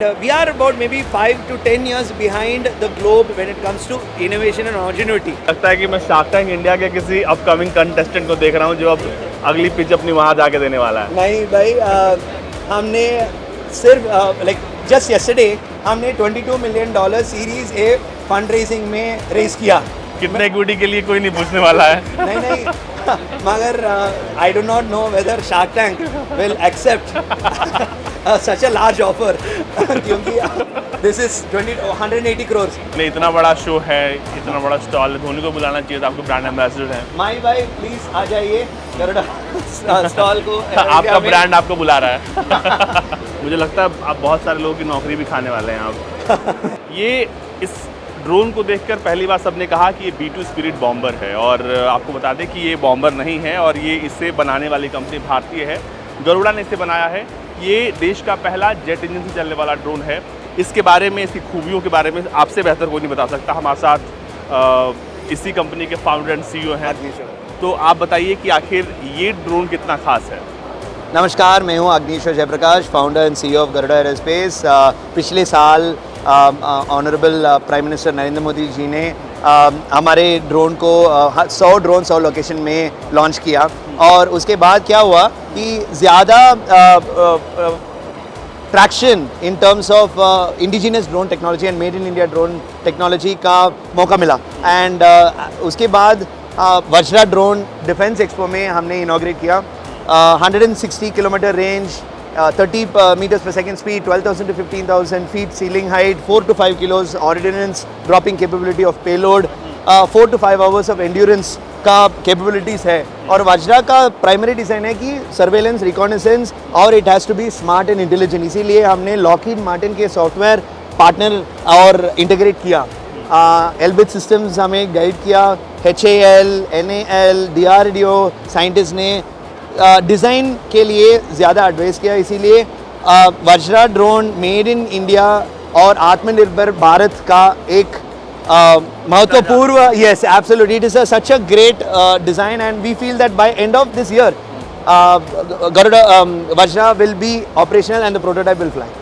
We are about maybe 5 to 10 years behind the globe when it comes to innovation and ingenuity. लगता है कि मैं shark tank India के किसी upcoming contestant को देख रहा हूँ जो अब अगली पिच अपनी वहाँ जाके देने वाला है। नहीं भाई, हमने सिर्फ लाइक जस्ट यस्टरडे हमने $22 million series A fund raising में रेस किया। कितने इक्विटी के लिए कोई नहीं पूछने वाला है। नहीं मगर I do not know whether Shark Tank will accept such a large offer क्योंकि this is 180 crores। नहीं, इतना बड़ा शो है, इतना बड़ा स्टॉल है, धोनी को बुलाना चाहिए था, आपको ब्रांड एम्बेसडर हैं। माई भाई प्लीज आ जाइए गरुड़ा स्टॉल को। आपका ब्रांड आपको बुला रहा है। मुझे लगता है आप बहुत सारे लोगों की नौकरी भी खाने वाले हैं आप। ये इस ड्रोन को देखकर पहली बार सबने कहा कि ये B2 स्पिरिट बॉम्बर है, और आपको बता दें कि ये बॉम्बर नहीं है और ये इसे बनाने वाली कंपनी भारतीय है, गरुड़ा ने इसे बनाया है। ये देश का पहला जेट इंजन से चलने वाला ड्रोन है। इसके बारे में, इसकी खूबियों के बारे में आपसे बेहतर कोई नहीं बता सकता। हमारे साथ इसी कंपनी के फाउंडर एंड CEO हैं, तो आप बताइए कि आखिर ये ड्रोन कितना खास है। नमस्कार, मैं हूं Agnishwar Jayaprakash, founder and CEO of Garuda aerospace. पिछले साल honourable prime minister Narendra Modi ji ने हमारे ड्रोन को 100 लोकेशन में लॉन्च किया, और उसके बाद क्या हुआ कि ज़्यादा traction in terms of indigenous drone technology and made in India drone technology का मौका मिला। एंड उसके बाद वज्रा ड्रोन डिफेंस एक्सपो में हमने इनॉग्रेट किया। 160 kilometre range, 30 meters per second speed, 12,000 to 15,000 feet ceiling height, 4 to 5 kilos ordnance dropping capability of payload, 4 to 5 hours of endurance का capabilities है। और वज्रा का प्राइमरी डिज़ाइन है कि सर्वेलेंस, रिकॉर्नेसेंस, और it has to be smart and intelligent. इसीलिए हमने Lockheed Martin के सॉफ्टवेयर पार्टनर और इंटीग्रेट किया। एल्बिट सिस्टम्स हमें गाइड किया, HAL, NAL, DRDO साइंटिस्ट ने डिज़ाइन के लिए ज़्यादा एडवाइस किया। इसीलिए Vajra drone made in India और आत्मनिर्भर भारत का एक महत्वपूर्ण, yes, absolutely, it is such a great design, and we feel that by end of this year Garuda Vajra will be operational and the prototype will fly।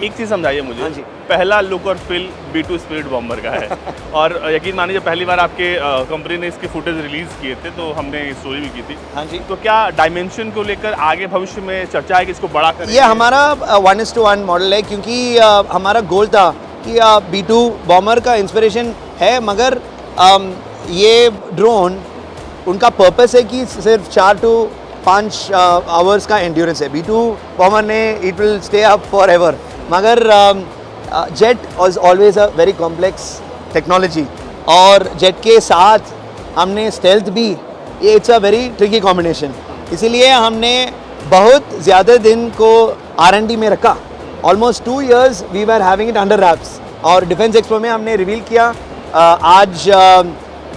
एक चीज़ समझाइए मुझे। हाँ जी। पहला look और फील B2 स्पिरिट बॉम्बर का है, और यकीन मानिए पहली बार आपके कंपनी ने इसके फुटेज रिलीज़ किए थे तो हमने स्टोरी भी की थी। हाँ जी। तो क्या डायमेंशन को लेकर आगे भविष्य में चर्चा है कि इसको बड़ा करें? ये हमारा 1:1 मॉडल है, क्योंकि हमारा गोल था कि B2 बॉम्बर का इंस्पिरेशन है, मगर ये ड्रोन उनका पर्पस है कि सिर्फ 4 to 5 आवर्स का एंड्योरेंस है। B2 बॉम्बर ने it will stay up for ever, मगर jet was always a very complex technology, और जेट के साथ हमने स्टेल्थ भी, ये it's a very tricky combination. इसीलिए हमने बहुत ज़्यादा दिन को R&D में रखा। Almost 2 years we were having it under wraps, और डिफेंस एक्सपो में हमने रिवील किया। आज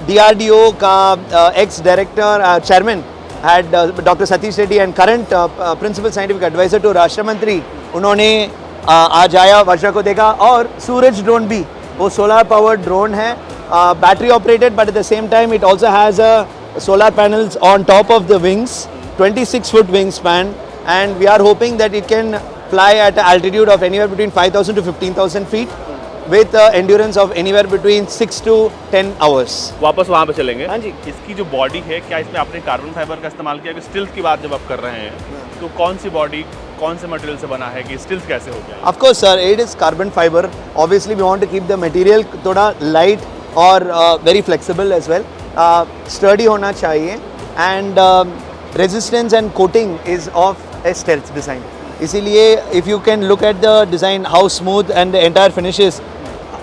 DRDO का ex director chairman head doctor Satish Reddy and current principal scientific adviser to राष्ट्र मंत्री, उन्होंने आज आया, वज्रा को देखा। और सूरज ड्रोन भी, वो सोलर पावर्ड ड्रोन है, battery operated, but at the same time it also has a solar panels on top of the wings, 26 foot wingspan, and we are hoping that it can fly at an altitude of anywhere between 5,000 to 15,000 feet with endurance of anywhere between 6 to 10 hours। वापस वहाँ पे चलेंगे। हाँ जी। इसकी जो body है, क्या इसमें आपने कार्बन फाइबर का इस्तेमाल किया? कि स्टिल्थ की बात जब आप कर रहे हैं तो कौन सी बॉडी, कौन से मटेरियल से बना है, कि स्टिल्थ कैसे हो गया? Of course sir, it is carbon fiber। Obviously we want to keep the material थोड़ा light और very flexible as well। Sturdy होना चाहिए, and resistance and coating is of a stealth design। इसीलिए if you can look at the design, how smooth and the entire finishes,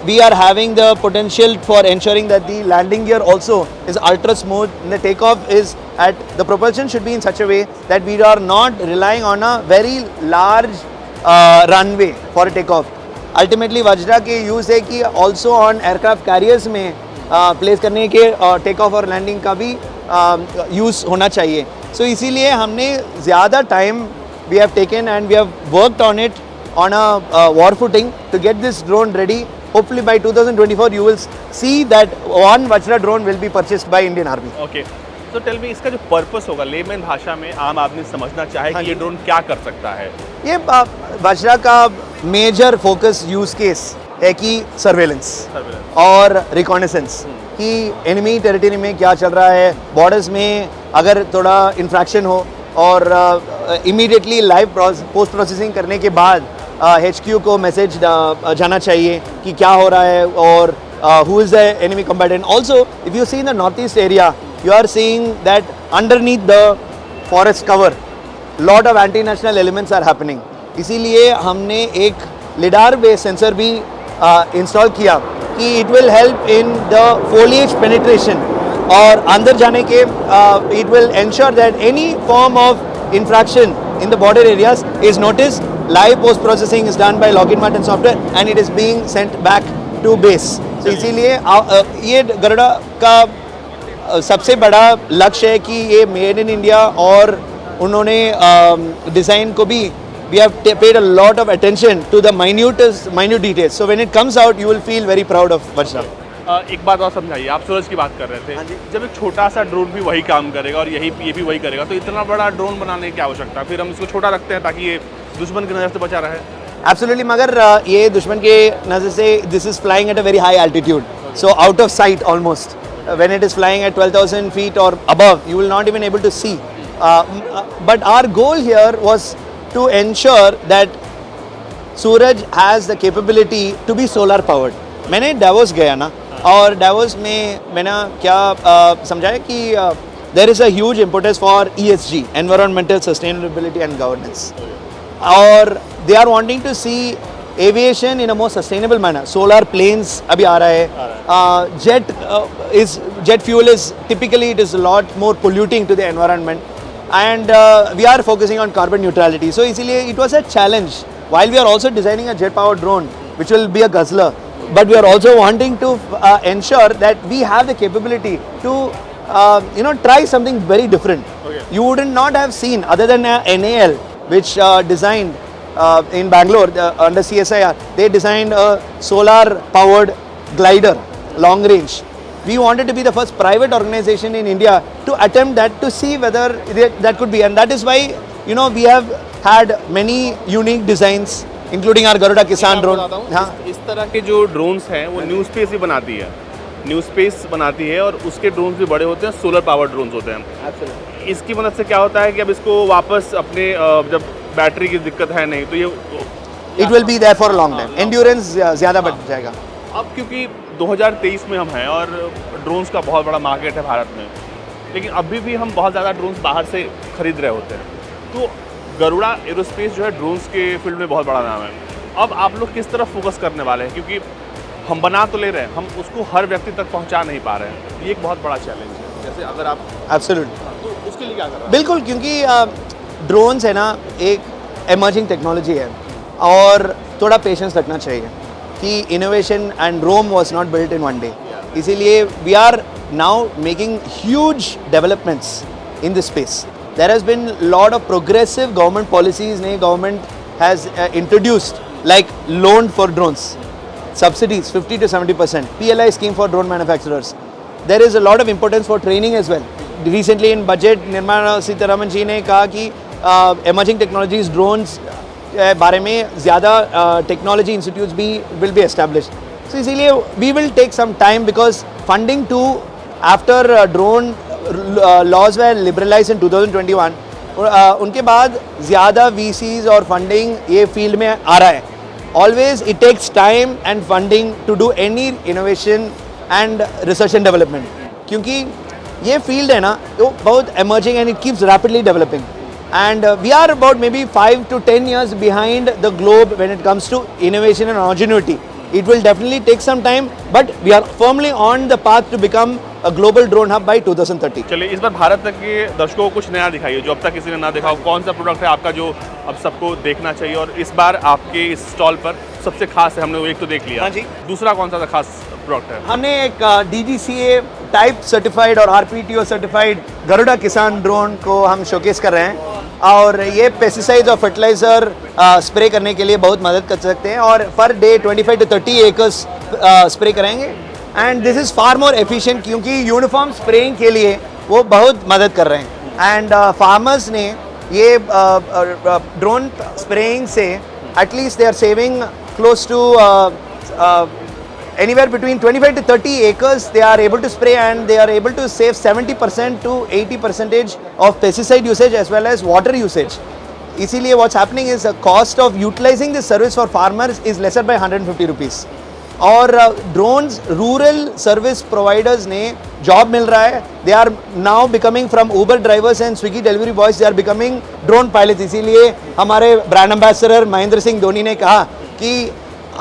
we are having the potential for ensuring that the landing gear also is ultra smooth, and the takeoff is at, the propulsion should be in such a way that we are not relying on a very large runway for a takeoff। Ultimately Vajra के use है कि also on aircraft carriers में place करने के take off और landing का भी use होना चाहिए। सो इसीलिए हमने ज़्यादा time we have taken and we have worked on it on a war footing to get this drone ready। Hopefully by 2024 you will see that one Vajra drone will be purchased by Indian Army। Okay, तो tell me, इसका जो purpose होगा lemon भाषा में आम आदमी समझना चाहे कि ये ड्रोन क्या कर सकता है। ये वज्रा का मेजर फोकस यूज केस है कि सर्वेलेंस और रिकॉनेसेंस कि एनिमी टेरिटरी में क्या चल रहा है, बॉर्डर्स में अगर थोड़ा इन्फ्रैक्शन हो और इमीडिएटली लाइव पोस्ट प्रोसेसिंग करने के बाद HQ को मैसेज जाना चाहिए कि क्या हो रहा है और who is the enemy combatant. Also, if you see in the northeast area, you are seeing that underneath the forest cover, lot of anti-national elements are happening. इसीलिए हमने एक lidar based sensor भी इंस्टॉल किया कि it will help in the foliage penetration और अंदर जाने के it will ensure that any form of infraction in the border areas is noticed. Live post processing is done by Lockheed Martin software and it is being sent back to base. So इसीलिए ये गरुड़ा का सबसे बड़ा लक्ष्य है कि ये made in India और उन्होंने डिज़ाइन को भी we have paid a lot of attention to the minute details. So when it comes out, you will feel very proud of Vajra. एक बात और समझाइए, आप सूरज की बात कर रहे थे, जब एक छोटा सा ड्रोन भी वही काम करेगा और ये भी वही करेगा, तो इतना बड़ा ड्रोन बनाने की आवश्यकता, फिर हम इसको छोटा रखते हैं ताकि ये दुश्मन की नज़र से बचा रहे। Absolutely, मगर ये दुश्मन के नज़र से this is flying at a very high altitude, so out of sight almost. When it is flying at 12,000 feet or above, you will not even able to see. But our goal here was to ensure that Suraj has the capability to be solar powered. मैंने Davos गया ना, और Davos में मैंने क्या समझाया कि there is a huge impetus for ESG, environmental sustainability and governance. और they are wanting to see aviation in a more sustainable manner. Solar planes अभी आ रहा है. Jet fuel is typically it is a lot more polluting to the environment, and we are focusing on carbon neutrality. So इसीलिए it was a challenge. While we are also designing a jet-powered drone, which will be a guzzler, but we are also wanting to ensure that we have the capability to try something very different. Okay. You wouldn't not have seen other than NAL, which designed in Bangalore under CSIR. They designed a solar-powered glider, long range. We wanted to be the first private organization in India to attempt that, to see whether that could be, and that is why we have had many unique designs, including our Garuda Kisan drone. हाँ. इस तरह के जो drones हैं वो new space भी बनाती है, न्यू स्पेस बनाती है, और उसके ड्रोन्स भी बड़े होते हैं, सोलर पावर ड्रोन्स होते हैं. इसकी मदद से क्या होता है कि अब इसको वापस अपने जब बैटरी की दिक्कत है नहीं तो ये it will be there for long time, endurance ज़्यादा बढ़ जाएगा. अब क्योंकि 2023 में हम हैं और ड्रोन्स का बहुत बड़ा मार्केट है भारत में, लेकिन अभी भी हम बहुत ज़्यादा ड्रोन्स बाहर से खरीद रहे होते हैं, तो गरुड़ा एरोस्पेस जो है ड्रोन्स के फील्ड में बहुत बड़ा नाम है. अब आप लोग किस तरफ फोकस करने वाले हैं, क्योंकि हम बना तो ले रहे हैं, हम उसको हर व्यक्ति तक पहुंचा नहीं पा रहे हैं, ये एक बहुत बड़ा चैलेंज है. जैसे अगर आप एब्सोल्युटली, तो उसके लिए क्या कर रहे हैं? बिल्कुल, क्योंकि ड्रोन्स है ना एक एमर्जिंग टेक्नोलॉजी है और थोड़ा पेशेंस रखना चाहिए कि innovation and Rome was not built in one day. इसीलिए we are now making huge developments in this space. There has been lot of progressive government policies. Government has introduced like loan for drones, subsidies 50 to 70%, PLI scheme for drone manufacturers. There is a lot of importance for training as well. Recently in budget, Nirmala Sitharaman ji ने कहा कि emerging technologies drones बारे में ज़्यादा technology institutes भी will be established. So इसीलिए we will take some time because funding to after drone laws were liberalized in 2021. उनके बाद ज़्यादा VCs और फंडिंग ये फील्ड में आ रहा है. Always it takes time and funding to do any innovation and research and development. क्योंकि ये फील्ड है ना वो बहुत emerging and it keeps rapidly developing. And we are about maybe 5 to 10 years behind the globe when it comes to innovation and ingenuity. It will definitely take some time, but we are firmly on the path to become a global drone hub by 2030. चलिए इस बार भारत तक के दर्शकों को कुछ नया दिखाइए जो अब तक किसी ने ना देखा हो. कौन सा प्रोडक्ट है आपका जो अब सबको देखना चाहिए, और इस बार आपके इस स्टॉल पर सबसे खास है? हमने वो एक तो देख लिया. हाँ जी. दूसरा कौन सा खास प्रोडक्ट है? हमने एक DGCA टाइप सर्टिफाइड और RPTO सर्टिफाइड गरुड़ा किसान ड्रोन को हम शोकेस कर रहे हैं, और ये पेस्टिसाइड्स और फर्टिलाइज़र स्प्रे करने के लिए बहुत मदद कर सकते हैं, और per day 25 to 30 acres spray करेंगे. And this is far more efficient क्योंकि यूनिफॉर्म स्प्रेइंग के लिए वो बहुत मदद कर रहे हैं। एंड फार्मर्स ने ये ड्रोन स्प्रेइंग से at least they are saving close to anywhere between 25 to 30 acres they are able to spray, and they are able to save 70% to 80% of pesticide usage as well as water usage. इसीलिए what's happening is the cost of utilizing this service for farmers is lesser by 150 rupees. और drones rural service providers ने job मिल रहा है. They are now becoming from Uber drivers and Swiggy delivery boys, they are becoming drone pilot. इसीलिए हमारे brand ambassador Mahendra Singh Dhoni ने कहा कि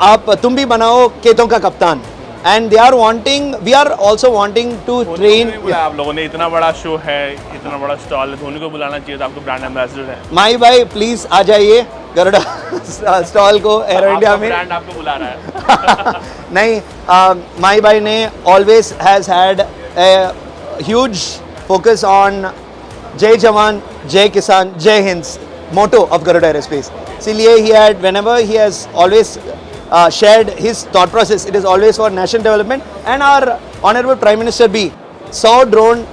आप तुम भी बनाओ खेतों का कप्तान. And they are wanting, we are also wanting to train. आप लोगों ने इतना बड़ा शो है, इतना बड़ा स्टॉल है, धोनी को बुलाना चाहिए था, आपको ब्रांड एम्बेसडर है. माई भाई प्लीज आ जाइए गरुड़ा स्टॉल को एरो इंडिया में. ब्रांड आपको बुला रहा है. नहीं, माई भाई ने always has had a huge focus on Jai Jawan Jai Kisan Jai Hind motto of Garuda aerospace. इसीलिए he had whenever he has always shared his thought process, it is always for national development. And our honorable prime minister भी 100 drone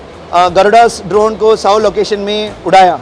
गरुड़ास drone को 100 location में उड़ाया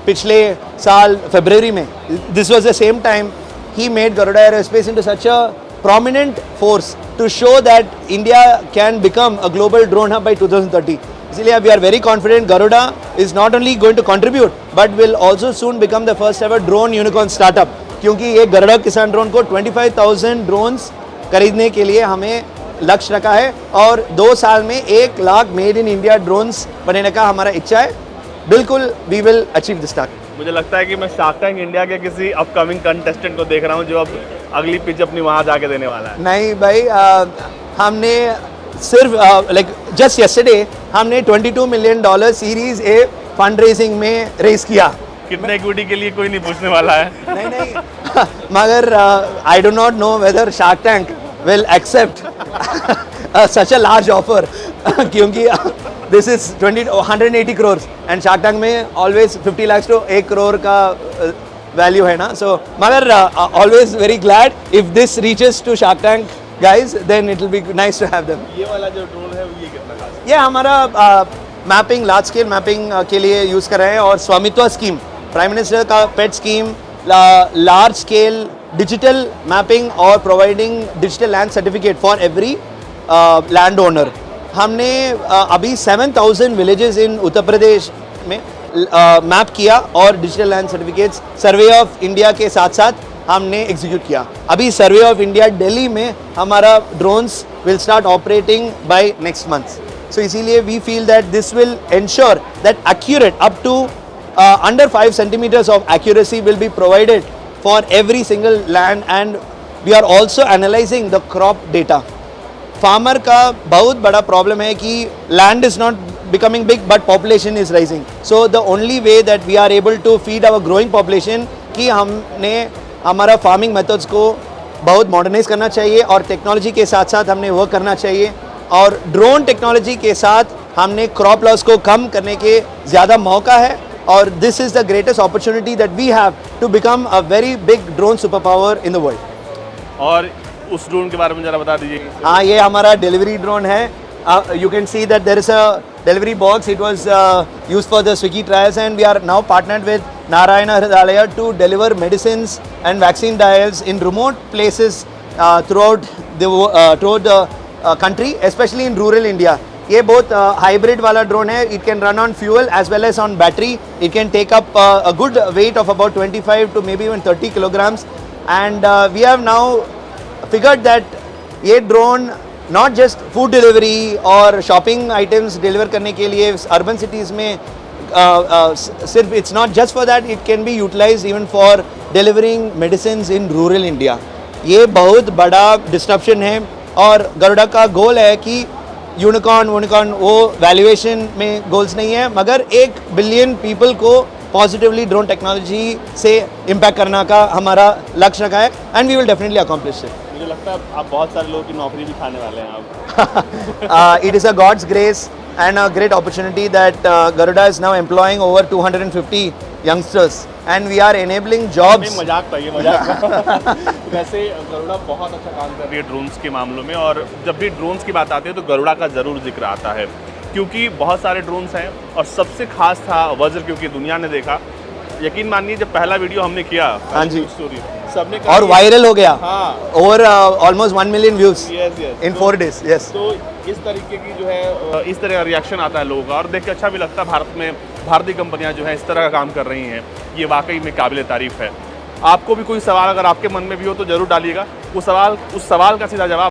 पिछले साल फरवरी में. This was the same time he made Garuda Aerospace into such a prominent force to show that India can become a global drone hub by 2030. इसलिए we are very confident Garuda is not only going to contribute but will also soon become the first ever drone unicorn startup. क्योंकि ये गरुड़ा किसान drone को 25,000 drones खरीदने के लिए हमें लक्ष्य रखा है और 2 साल में 1 lakh made in India drones बनने का हमारा इच्छा है. बिल्कुल we will achieve this target. मुझे लगता है कि मैं शार्क टैंक इंडिया के किसी अपकमिंग कंटेस्टेंट को देख रहा हूँ जो अब अगली पिच अपनी वहाँ जाके देने वाला है. नहीं भाई, हमने सिर्फ लाइक जस्ट यस्टरडे हमने $22 million series A fund raising में रेज किया. कितने इक्विटी के लिए कोई नहीं पूछने वाला है. नहीं मगर I do not know whether Shark Tank will accept such a large offer क्योंकि this is 180 crore and Shark Tank में ऑलवेज 50 लाख to 1 करोड़ का वैल्यू है ना. सो मगर always very glad if this reaches to Shark Tank guys, then it will be nice to have them. ये वाला जो drone है ये कितना खास है? ये हमारा मैपिंग, लार्ज स्केल मैपिंग के लिए यूज़ कर रहे हैं. और स्वामित्व स्कीम, प्राइम मिनिस्टर का पेट scheme, large scale digital mapping और providing digital land certificate for every land owner. हमने अभी 7,000 विलेजेस इन उत्तर प्रदेश में मैप किया और digital land certificates survey of India के साथ साथ हमने एग्जीक्यूट किया. अभी सर्वे ऑफ इंडिया दिल्ली में हमारा drones will start operating by next month. So इसीलिए we feel that this will ensure that accurate up to under 5 centimeters of accuracy will be provided for every single land, and we are also analyzing the crop data. Farmer का बहुत बड़ा problem है कि land is not becoming big but population is rising. So the only way that we are able to feed our growing population कि हमने हमारा farming methods को बहुत modernize करना चाहिए और technology के साथ साथ हमने वो करना चाहिए. और drone technology के साथ हमने crop loss को कम करने के ज़्यादा मौका है. और this is the greatest opportunity that we have to become a very big drone super power in the world. और उस ड्रोन के बारे में जरा बता दीजिए. हाँ, ये हमारा डिलीवरी ड्रोन है. You can see that there is a delivery box. It was used for the Swiggy trials and we are now partnered with Narayana Hrudayalaya to deliver medicines and vaccine vials in remote places throughout the country, especially in rural India. ये बहुत hybrid वाला drone है. It can run on fuel as well as on battery. It can take up a good weight of about 25 to maybe even 30 kilograms. And we have now figured that ये drone not just food delivery और shopping items deliver करने के लिए urban cities में सिर्फ it's not just for that, it can be utilise even for delivering medicine in rural India. ये बहुत बड़ा डिस्ट्रप्शन है और गरुड़ा का गोल है कि यूनिकॉर्न वो वैल्यूएशन में गोल्स नहीं है मगर 1 बिलियन पीपल को पॉजिटिवली ड्रोन टेक्नोलॉजी से इम्पैक्ट करने का हमारा लक्ष्य रखा है and we will definitely accomplish it. मुझे लगता है आप बहुत सारे लोगों की नौकरी भी खाने वाले हैं आप. It is a God's grace and a great opportunity that Garuda is now employing over 250 youngsters and we are enabling jobs. नहीं, मजाक था ये, मजाक. वैसे गरुड़ा बहुत अच्छा काम कर रही है ड्रोन्स के मामलों में और जब भी ड्रोन्स की बात आती है तो गरुड़ा का ज़रूर जिक्र आता है. क्योंकि बहुत सारे ड्रोन्स हैं और सबसे खास था वज्र, क्योंकि दुनिया ने देखा। यकीन मानिए जब पहला वीडियो हमने किया, हाँ जी, स्टोरी सबने कहा और वायरल हो गया, हाँ, over almost 1 million views yes yes in 4 days। Yes, तो इस तरीके की जो है इस तरह का रिएक्शन आता है लोगों का, और देख के अच्छा भी लगता है। भारत में भारतीय कंपनियां जो है इस तरह का काम कर रही हैं, ये वाकई में काबिल तारीफ़ है। आपको भी कोई सवाल अगर आपके मन में भी हो तो ज़रूर डालिएगा। उस सवाल का सीधा जवाब